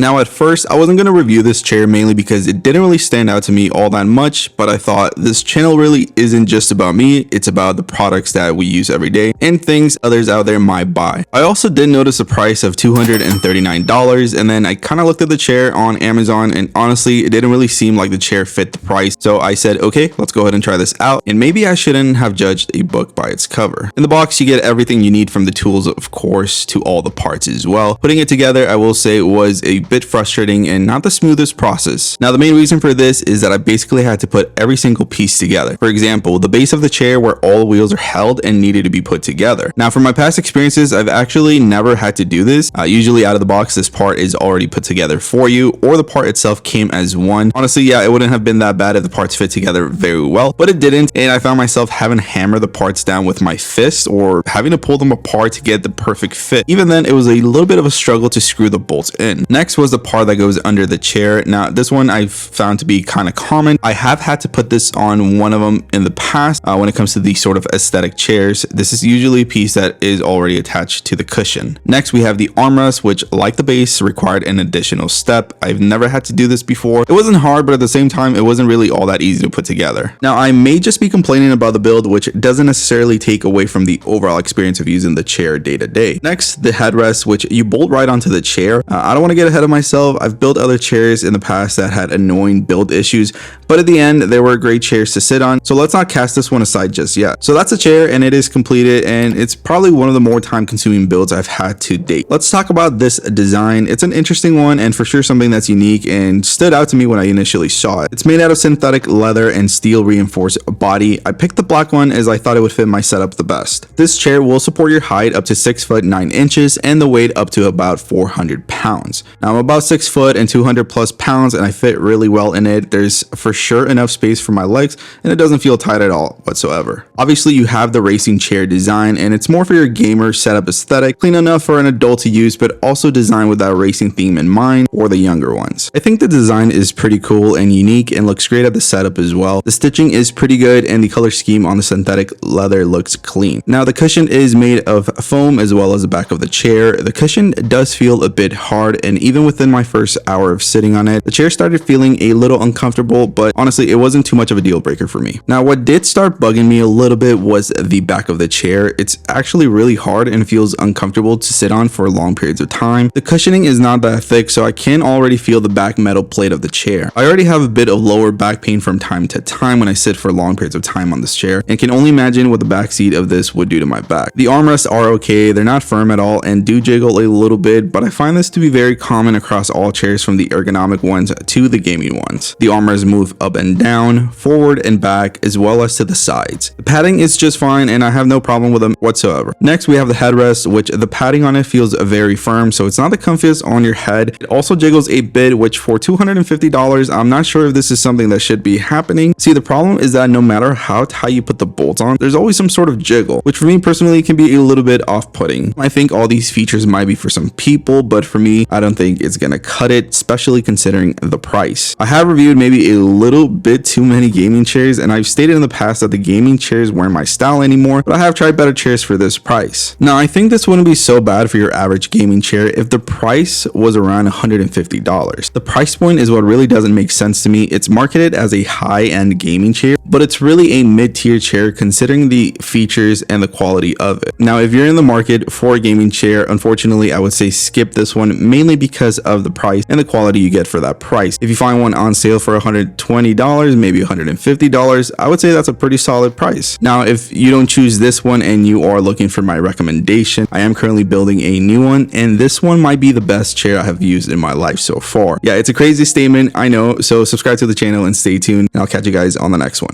Now at first, I wasn't going to review this chair mainly because it didn't really stand out to me all that much, but I thought this channel really isn't just about me, it's about the products that we use every day and things others out there might buy. I also did notice a price of $239, and then I kind of looked at the chair on Amazon, and honestly, it didn't really seem like the chair fit the price. So I said, okay, let's go ahead and try this out, and maybe I shouldn't have judged a book by its cover. In the box, you get everything you need from the tools, of course, to all the parts as well. Putting it together, I will say, was a bit frustrating and not the smoothest process. Now, the main reason for this is that I basically had to put every single piece together. For example, the base of the chair where all the wheels are held and needed to be put together. Now, from my past experiences, I've actually never had to do this. Usually out of the box, this part is already put together for you, or the part itself came as one. Honestly, yeah, it wouldn't have been that bad if the parts fit together very well, but it didn't, and I found myself having to hammer the parts down with my fist or having to pull them apart to get the perfect fit. Even then, it was a little bit of a struggle to screw the bolts in. Next was the part that goes under the chair. Now, this one I've found to be kind of common. I have had to put this on one of them in the past. When it comes to these sort of aesthetic chairs, this is usually a piece that is already attached to the cushion. Next, we have the armrest, which, like the base, required an additional step. I've never had to do this before. It wasn't hard, but at the same time, it wasn't really all that easy to put together. Now, I may just be complaining about the build, which doesn't necessarily take away from the overall experience of using the chair day to day. Next, the headrest, which you bolt right onto the chair. I don't want to get ahead of myself. I've built other chairs in the past that had annoying build issues, but at the end, they were great chairs to sit on, so let's not cast this one aside just yet. So that's a chair, and it is completed, and it's probably one of the more time-consuming builds I've had to date. Let's talk about this design. It's an interesting one, and for sure something that's unique and stood out to me when I initially saw it. It's made out of synthetic leather and steel reinforced body. I picked the black one as I thought it would fit my setup the best. This chair will support your height up to 6 foot 9 inches and the weight up to about 400 pounds. Now, I'm about 6 foot and 200 plus pounds, and I fit really well in it. There's for sure enough space for my legs, and it doesn't feel tight at all whatsoever. Obviously, you have the racing chair design, and it's more for your gamer setup aesthetic, clean enough for an adult to use, but also designed with that racing theme in mind for the younger ones. I think the design is pretty cool and unique and looks great at the setup as well. The stitching is pretty good, and the color scheme on the synthetic leather looks clean. Now, the cushion is made of foam as well as the back of the chair. The cushion does feel a bit hard, and even within my first hour of sitting on it, the chair started feeling a little uncomfortable, but honestly, it wasn't too much of a deal breaker for me. Now, what did start bugging me a little bit was the back of the chair. It's actually really hard and feels uncomfortable to sit on for long periods of time. The cushioning is not that thick, so I can already feel the back metal plate of the chair. I already have a bit of lower back pain from time to time when I sit for long periods of time on this chair, and can only imagine what the back seat of this would do to my back. The armrests are okay, they're not firm at all and do jiggle a little bit, but I find this to be very common across all chairs, from the ergonomic ones to the gaming ones. The armrests move up and down, forward and back, as well as to the sides. The padding is just fine, and I have no problem with them whatsoever. Next, we have the headrest, which the padding on it feels very firm, so it's not the comfiest on your head. It also jiggles a bit, which for $250, I'm not sure if this is something that should be happening. See, the problem is that no matter how tight you put the bolts on, there's always some sort of jiggle, which for me personally can be a little bit off-putting. I think all these features might be for some people, but for me, I don't think it's gonna cut it, especially considering the price. I have reviewed maybe a little bit too many gaming chairs, and I've stated in the past that the gaming chairs weren't my style anymore, but I have tried better chairs for this price. Now, I think this wouldn't be so bad for your average gaming chair if the price was around $150. The price point is what really doesn't make sense to me. It's marketed as a high-end gaming chair, but it's really a mid-tier chair considering the features and the quality of it. Now, if you're in the market for a gaming chair, unfortunately, I would say skip this one, mainly because of the price and the quality you get for that price. If you find one on sale for $120, maybe $150, I would say that's a pretty solid price. Now, if you don't choose this one and you are looking for my recommendation, I am currently building a new one, and this one might be the best chair I have used in my life so far. Yeah, it's a crazy statement, I know, so subscribe to the channel and stay tuned, and I'll catch you guys on the next one.